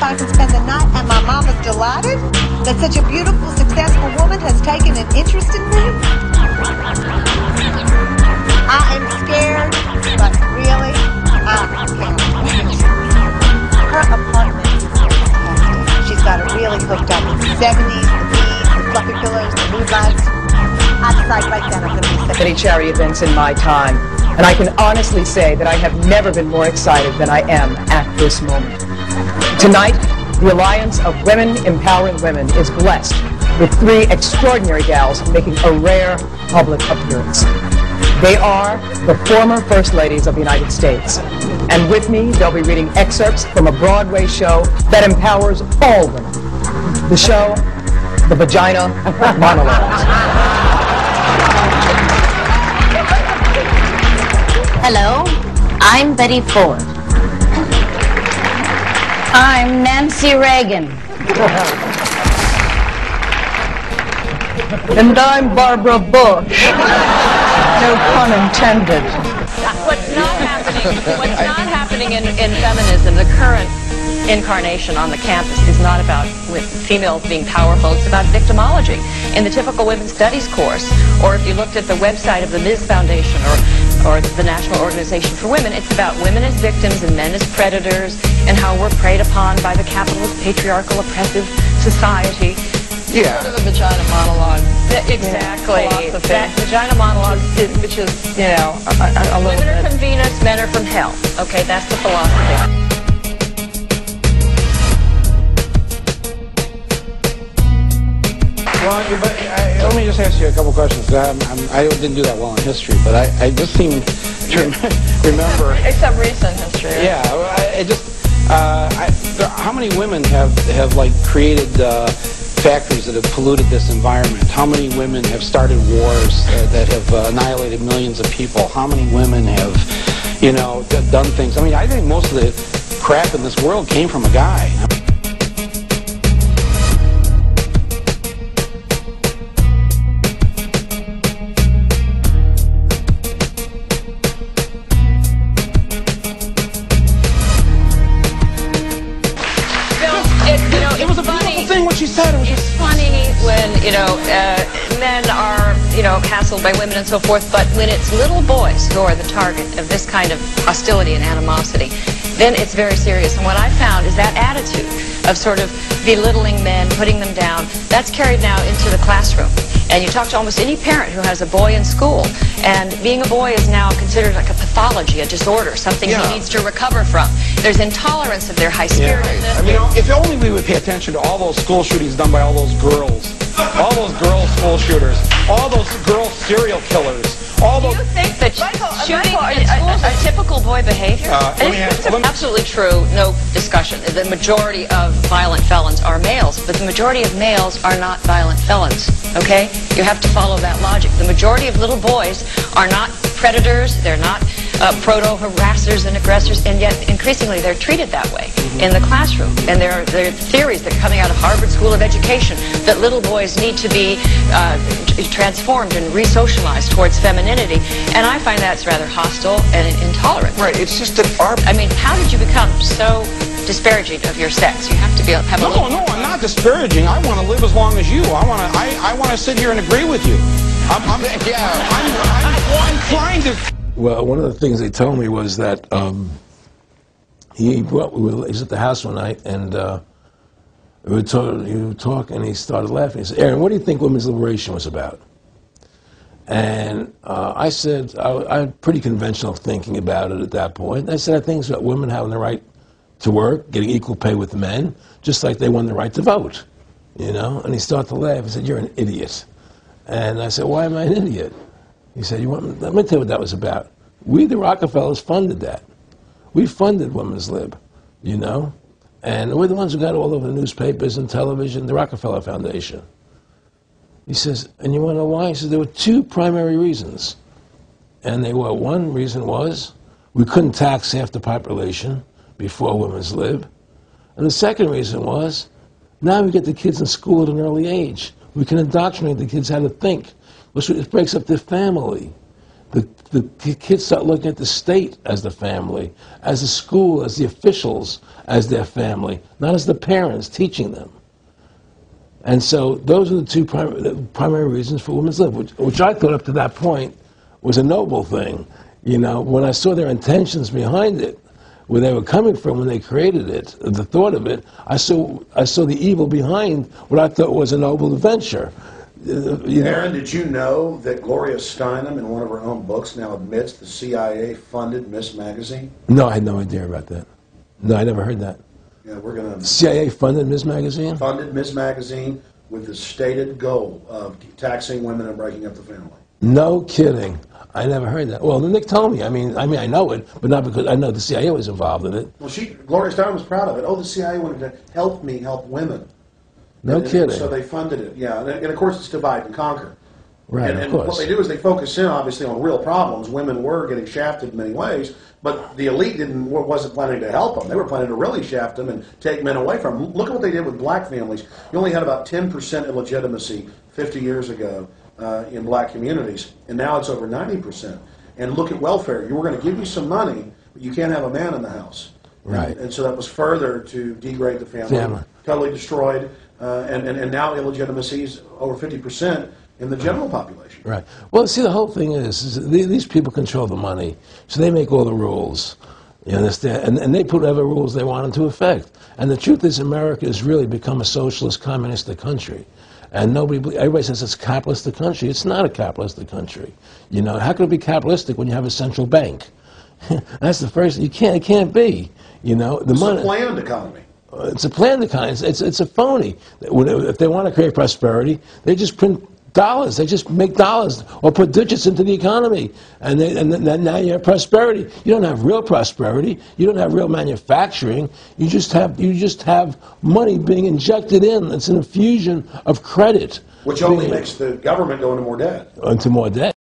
I can spend the night and my mama's delighted that such a beautiful, successful woman has taken an interest in me. I am scared, but really, I can't wait. Her apartment is fantastic. She's got it really hooked up. The 70s, the beads, the fluffy pillows, the mood lights. I decide right then I'm going to be many charity events in my time, and I can honestly say that I have never been more excited than I am at this moment. Tonight, the Alliance of Women Empowering Women is blessed with 3 extraordinary gals making a rare public appearance. They are the former First Ladies of the United States, and with me they'll be reading excerpts from a Broadway show that empowers all women. The show, The Vagina Monologues. Hello, I'm Betty Ford. I'm Nancy Reagan. And I'm Barbara Bush. No pun intended. What's not happening in feminism, the current incarnation on the campus, is not about with females being powerful. It's about victimology. In the typical women's studies course, or if you looked at the website of the Ms. Foundation or the National Organization for Women, it's about women as victims and men as predators, and how we're preyed upon by the capitalist, patriarchal, oppressive society. Yeah. Sort of a vagina monologue. Exactly. That vagina monologue, which is, you know, a little bit. Women are from Venus, men are from hell. Okay, that's the philosophy. Well, let me just ask you a couple questions. I didn't do that well in history, but I just seem to remember. Except recent history. Right? Yeah, how many women have like created factories that have polluted this environment? How many women have started wars that have annihilated millions of people? How many women have, you know, done things? I mean, I think most of the crap in this world came from a guy. She said it was just funny when, you know, men are, you know, hassled by women and so forth, but when it's little boys who are the target of this kind of hostility and animosity, then it's very serious. And what I found is that attitude of sort of belittling men, putting them down, that's carried now into the classroom. And you talk to almost any parent who has a boy in school, and being a boy is now considered like a pathology, a disorder, something he needs to recover from. There's intolerance of their high-spiritedness. I mean, if only we would pay attention to all those school shootings done by all those girls school shooters, all those girl serial killers, all those... Do you think that shooting in schools is typical boy behavior? It's absolutely true, no discussion. The majority of violent felons are males, but the majority of males are not violent felons, okay? You have to follow that logic. The majority of little boys are not predators, they're not proto-harassers and aggressors, and yet increasingly they're treated that way in the classroom. And there are theories that are coming out of Harvard School of Education that little boys need to be transformed and re-socialized towards femininity, and I find that's rather hostile and intolerant. Right, it's just that I mean, how did you become so disparaging of your sex? You have to have a little... No, I'm not disparaging. I want to live as long as you. I want to sit here and agree with you. I'm trying to... Well, one of the things they told me was that he was at the house one night, and we were talking, and he started laughing. He said, "Aaron, what do you think women's liberation was about?" And I said, I had pretty conventional thinking about it at that point. I said, I think it's about women having the right to work, getting equal pay with men, just like they won the right to vote, you know? And he started to laugh. He said, "You're an idiot." And I said, "Why am I an idiot?" He said, let me tell you what that was about. We, the Rockefellers, funded that. We funded Women's Lib, you know? And we're the ones who got all over the newspapers and television, the Rockefeller Foundation. He says, and you want to know why? He says, there were 2 primary reasons. And they were, one reason was we couldn't tax half the population before Women's Lib. And the second reason was, now we get the kids in school at an early age. We can indoctrinate the kids how to think. It breaks up their family. the kids start looking at the state as the family, as the school, as the officials, as their family, not as the parents teaching them. And so those are the two primary reasons for women's lib, which I thought up to that point was a noble thing. You know, when I saw their intentions behind it, where they were coming from when they created it, the thought of it, I saw the evil behind what I thought was a noble venture. Aaron, did you know that Gloria Steinem, in one of her own books, now admits the CIA funded Miss Magazine? No, I had no idea about that. No, I never heard that. Yeah, we're going to... The CIA funded Miss Magazine? Funded Miss Magazine with the stated goal of taxing women and breaking up the family. No kidding. I never heard that. Well, Nick told me. I mean, I know it, but not because I know the CIA was involved in it. Well, Gloria Steinem was proud of it. Oh, the CIA wanted to help me help women. No kidding. So they funded it, yeah. And of course, it's divide and conquer. Right, and of course. What they do is they focus in, obviously, on real problems. Women were getting shafted in many ways, but the elite wasn't planning to help them. They were planning to really shaft them and take men away from them. Look at what they did with black families. You only had about 10% illegitimacy 50 years ago in black communities, and now it's over 90%. And look at welfare. You were going to give you some money, but you can't have a man in the house. Right. And so that was further to degrade the family. Totally destroyed. And now illegitimacy is over 50% in the general population. Right. Well, see, the whole thing is these people control the money, so they make all the rules. You understand? And they put whatever rules they want into effect. And the truth is, America has really become a socialist, communistic country. And everybody says it's a capitalistic country. It's not a capitalistic country. You know, how can it be capitalistic when you have a central bank? That's the first. It can't be. You know, it's a planned economy. It's a planned economy. It's a phony. If they want to create prosperity, they just print dollars. They just make dollars or put digits into the economy, and then now you have prosperity. You don't have real prosperity. You don't have real manufacturing. You just have money being injected in. It's an infusion of credit, which only makes the government go into more debt. Into more debt.